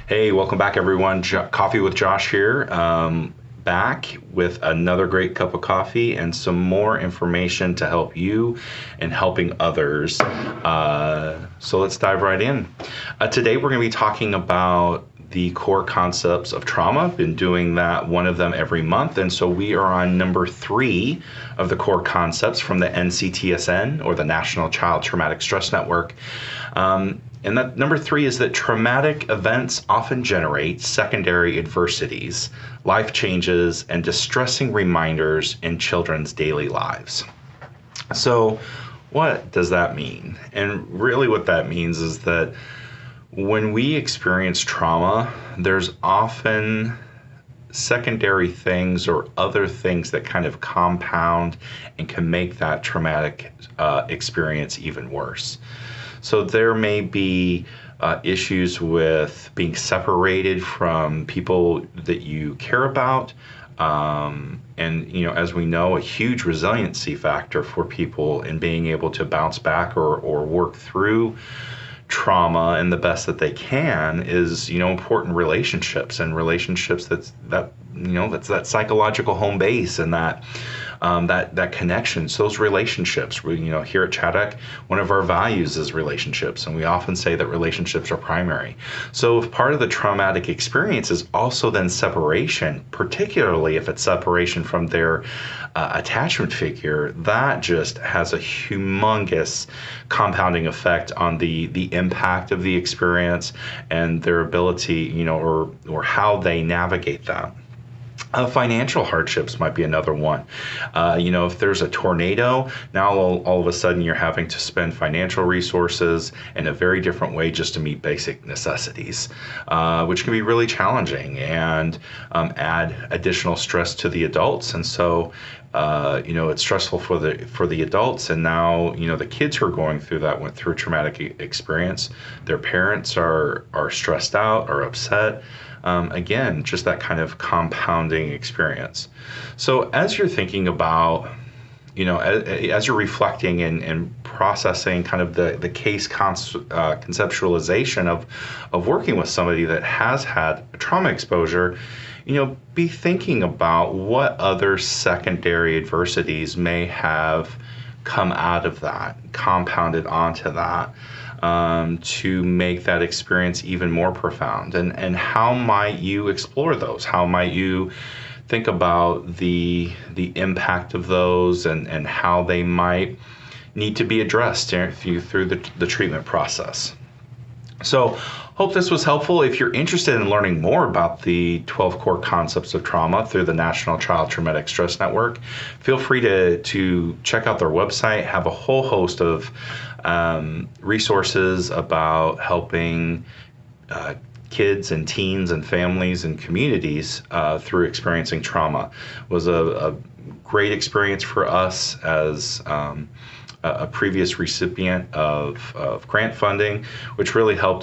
Hey, welcome back, everyone. Coffee with Josh here. Back with another great cup of coffee and some more information to help you and helping others. So let's dive right in. Today, we're going to be talking about the core concepts of trauma. Been doing that, one of them every month. And so we are on number 3 of the core concepts from the NCTSN, or the National Child Traumatic Stress Network. And that number 3 is that traumatic events often generate secondary adversities, life changes, and distressing reminders in children's daily lives. So what does that mean? And really what that means is that when we experience trauma, there's often secondary things or other things that kind of compound and can make that traumatic experience even worse. So there may be issues with being separated from people that you care about. And, as we know, a huge resiliency factor for people in being able to bounce back or work through trauma and the best that they can is, important relationships, and relationships that's that psychological home base, and that connections, those relationships. Here at Chaddock, one of our values is relationships, and we often say that relationships are primary. So if part of the traumatic experience is also then separation, particularly if it's separation from their attachment figure, that just has a humongous compounding effect on the impact of the experience and their ability, or how they navigate that. Financial hardships might be another one. If there's a tornado, now all of a sudden you're having to spend financial resources in a very different way just to meet basic necessities, which can be really challenging and add additional stress to the adults. And so, it's stressful for the adults, and now the kids who are going through that went through a traumatic experience. Their parents are stressed out or upset. Again, just that kind of compounding experience. So as you're thinking about, as you're reflecting and processing kind of the case conceptualization of working with somebody that has had a trauma exposure, be thinking about what other secondary adversities may have come out of that, compounded onto that, to make that experience even more profound. And how might you explore those? How might you think about the impact of those, and how they might need to be addressed through the treatment process? So hope this was helpful. If you're interested in learning more about the 12 core concepts of trauma through the National Child Traumatic Stress Network, feel free to check out their website. Have a whole host of resources about helping kids and teens and families and communities through experiencing trauma. It was a great experience for us as a previous recipient of grant funding, which really helped